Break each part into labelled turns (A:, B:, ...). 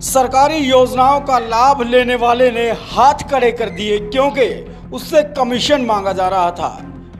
A: सरकारी योजनाओं का लाभ लेने वाले ने हाथ खड़े कर दिए क्योंकि उससे कमीशन मांगा जा रहा था।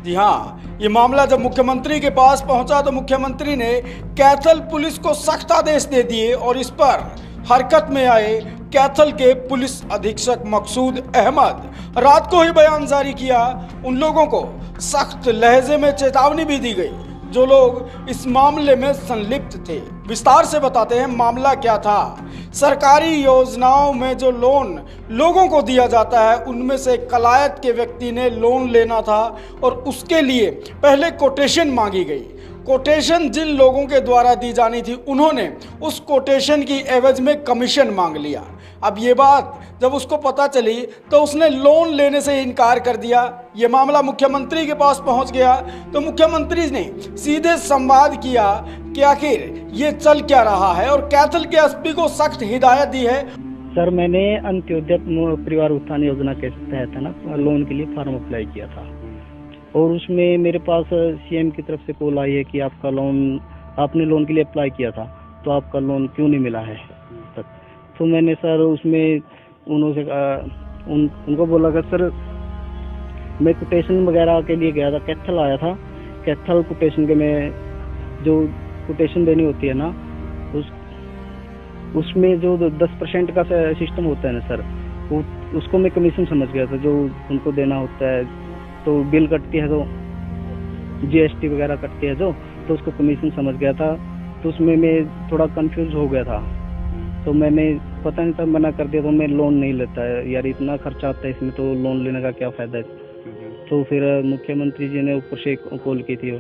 A: जी हाँ, ये मामला जब मुख्यमंत्री के पास पहुंचा तो मुख्यमंत्री ने कैथल पुलिस को सख्त आदेश दे दिए और इस पर हरकत में आए कैथल के पुलिस अधीक्षक मकसूद अहमद रात को ही बयान जारी किया। उन लोगों को सख्त लहजे में चेतावनी भी दी गई जो लोग इस मामले में संलिप्त थे। विस्तार से बताते हैं मामला क्या था। सरकारी योजनाओं में जो लोन लोगों को दिया जाता है उनमें से कलायत के व्यक्ति ने लोन लेना था और उसके लिए पहले कोटेशन मांगी गई। कोटेशन जिन लोगों के द्वारा दी जानी थी उन्होंने उस कोटेशन की एवज में कमीशन मांग लिया। अब ये बात जब उसको पता चली तो उसने लोन लेने से इनकार कर दिया। ये मामला मुख्यमंत्री के पास पहुंच गया तो मुख्यमंत्री ने सीधे संवाद किया कि आखिर ये चल क्या रहा है और कैथल के एसपी को सख्त हिदायत दी है।
B: सर, मैंने अंत्योदय परिवार उत्थान योजना के तहत है ना लोन के लिए फॉर्म अप्लाई किया था और उसमें मेरे पास सीएम की तरफ से कॉल आई है कि आपने लोन के लिए अप्लाई किया था तो आपका लोन क्यों नहीं मिला है तक। तो मैंने सर उसमें उन्होंने उनको बोला कि सर मैं कोटेशन वगैरह के लिए गया था, कैथल आया था। कैथल कोटेशन के में जो कोटेशन देनी होती है ना उसमें जो 10% का सिस्टम होता है ना सर, उसको मैं कमीशन समझ गया था जो उनको देना होता है। तो बिल कटती है तो जीएसटी वगैरह कटती है तो उसको कमीशन समझ गया था। तो उसमें मैं थोड़ा कंफ्यूज हो गया था तो मैंने पता नहीं था, मना कर दिया। तो मैं लोन नहीं लेता है यार, इतना खर्चा आता है इसमें तो लोन लेने का क्या फ़ायदा है। तो फिर मुख्यमंत्री जी ने ऊपर से कॉल की थी।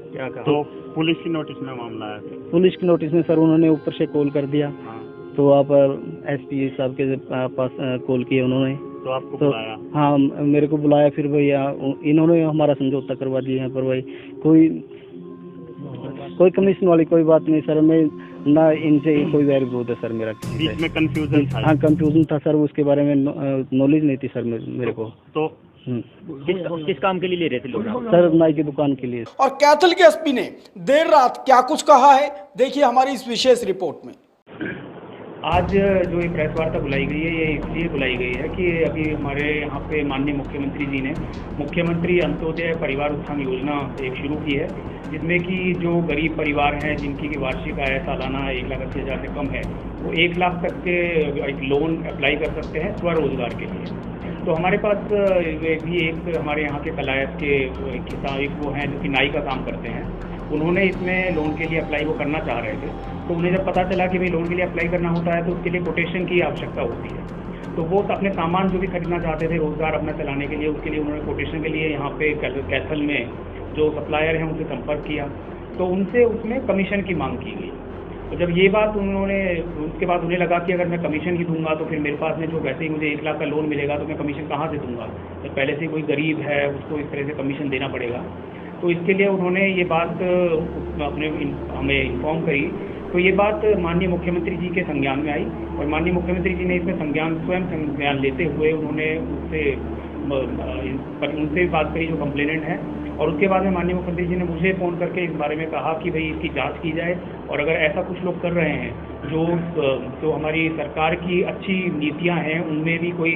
C: क्या कहा? तो पुलिस की नोटिस में मामला आया था?
B: पुलिस की नोटिस में सर उन्होंने ऊपर से कॉल कर दिया। तो आप एसपी साहब के पास कॉल किया उन्होंने।
C: तो आपको बुलाया?
B: हाँ, मेरे को बुलाया। फिर भैया इन्होंने हमारा समझौता करवा दिया है। पर भाई कोई कमीशन वाली कोई बात नहीं सर, मैं ना इनसे कोई वैर विरोध है सर मेरा किसी से।
C: बीच में कंफ्यूजन था?
B: हाँ, कंफ्यूजन था सर, उसके बारे में नॉलेज नहीं थी सर मेरे को।
C: तो किस काम के लिए ले रहे थे लोग?
B: सर नाई की दुकान के लिए।
A: और कैथल के एसपी ने देर रात क्या कुछ कहा है देखिए हमारी इस विशेष रिपोर्ट में।
D: आज जो ये प्रेस वार्ता बुलाई गई है ये इसलिए बुलाई गई है कि अभी हमारे यहाँ पे माननीय मुख्यमंत्री जी ने मुख्यमंत्री अंत्योदय परिवार उत्थान योजना एक शुरू की है, जिसमें कि जो गरीब परिवार हैं जिनकी वार्षिक आय सालाना 1,80,000 से कम है वो 1 लाख तक के एक लोन अप्लाई कर सकते हैं स्वरोजगार के लिए। तो हमारे पास भी एक हमारे यहाँ के कलायत के किसान एक वो हैं जो कि नाई का काम करते हैं, उन्होंने इसमें लोन के लिए अप्लाई वो करना चाह रहे थे। तो उन्हें जब पता चला कि भाई लोन के लिए अप्लाई करना होता है तो उसके लिए कोटेशन की आवश्यकता होती है। तो वो अपने सामान जो भी खरीदना चाहते थे रोजगार अपना चलाने के लिए, उसके लिए उन्होंने कोटेशन के लिए यहाँ पे कैथल में जो सप्लायर हैं उनसे संपर्क किया तो उनसे उसमें कमीशन की मांग की गई। तो जब ये बात उन्होंने उसके बाद उन्हें लगा कि अगर मैं कमीशन ही दूंगा तो फिर मेरे पास में जो वैसे ही मुझे 1 लाख का लोन मिलेगा तो मैं कमीशन कहाँ से दूंगा, जब पहले से कोई गरीब है उसको इस तरह से कमीशन देना पड़ेगा। तो इसके लिए उन्होंने ये बात हमें इन्फॉर्म करी। तो ये बात माननीय मुख्यमंत्री जी के संज्ञान में आई और माननीय मुख्यमंत्री जी ने इसमें स्वयं संज्ञान लेते हुए उन्होंने उनसे भी बात करी जो कंप्लेनेंट है। और उसके बाद में माननीय मुख्यमंत्री जी ने मुझे फ़ोन करके इस बारे में कहा कि भाई इसकी जांच की जाए और अगर ऐसा कुछ लोग कर रहे हैं जो हमारी सरकार की अच्छी नीतियां हैं उनमें भी कोई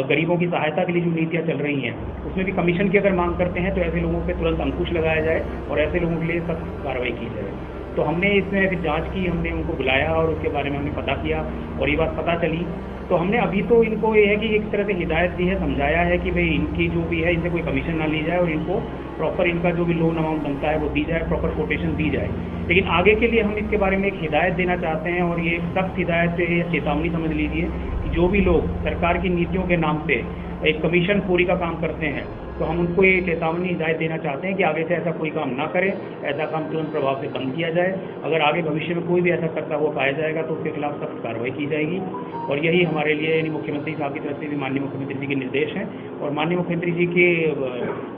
D: गरीबों की सहायता के लिए जो नीतियां चल रही हैं उसमें भी कमीशन की अगर मांग करते हैं तो ऐसे लोगों पे तुरंत अंकुश लगाया जाए और ऐसे लोगों के लिए सख्त कार्रवाई की जाए। तो हमने इसमें फिर जांच की, हमने उनको बुलाया और उसके बारे में हमने पता किया और ये बात पता चली। तो हमने अभी तो इनको ये है कि एक तरह से हिदायत दी है, समझाया है कि भाई इनकी जो भी है इनसे कोई कमीशन ना ली जाए और इनको प्रॉपर इनका जो भी लोन अमाउंट बनता है वो दी जाए, प्रॉपर कोटेशन दी जाए। लेकिन आगे के लिए हम इसके बारे में एक हिदायत देना चाहते हैं और ये सख्त हिदायत से चेतावनी समझ लीजिए कि जो भी लोग सरकार की नीतियों के नाम पे एक कमीशन पूरी का काम करते हैं तो हम उनको ये चेतावनी हिदायत देना चाहते हैं कि आगे से ऐसा कोई काम ना करें, ऐसा काम तुरंत प्रभाव से बंद किया जाए। अगर आगे भविष्य में कोई भी ऐसा करता हुआ पाया जाएगा तो उसके खिलाफ सख्त कार्रवाई की जाएगी। और यही हमारे लिए यानी मुख्यमंत्री साहब की तरफ से भी माननीय मुख्यमंत्री जी के निर्देश हैं और माननीय मुख्यमंत्री जी के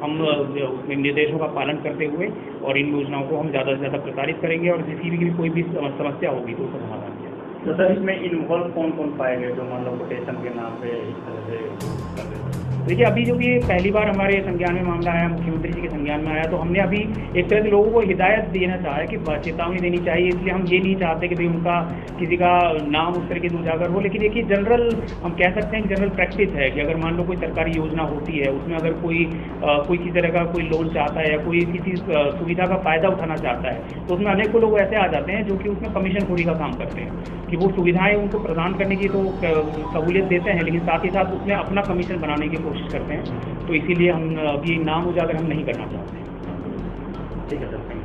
D: हम निर्देशों का पालन करते हुए और इन योजनाओं को हम ज़्यादा से ज़्यादा प्रसारित करेंगे और किसी भी कोई भी समस्या होगी तो उसका समाधान किया।
C: तो सर इसमें इन्वॉल्व कौन कौन पाए गए जो मान लो कोटेशन के नाम पे इस तरह से कर रहे थे?
D: देखिए, अभी जो कि पहली बार हमारे संज्ञान में मामला आया, मुख्यमंत्री जी के संज्ञान में आया, तो हमने अभी एक तरह से लोगों को हिदायत देना चाहा है कि चेतावनी देनी चाहिए। इसलिए हम ये नहीं चाहते कि भाई उनका किसी का नाम उस तरीके से उजागर हो, लेकिन एक जनरल हम कह सकते हैं कि जनरल प्रैक्टिस है कि अगर मान लो कोई सरकारी योजना होती है, उसमें अगर कोई किसी तरह का कोई लोन चाहता है या कोई किसी सुविधा का फ़ायदा उठाना चाहता है, तो उसमें अनेकों लोग ऐसे आ जाते हैं जो कि उसमें कमीशनखोरी का काम करते हैं कि वो सुविधाएं उनको प्रदान करने की तो सहूलियत देते हैं, लेकिन साथ ही साथ उसमें अपना कमीशन बनाने की कोशिश करते हैं। तो इसीलिए हम अभी नाम उजागर हम नहीं करना चाहते हैं।
C: ठीक है सर।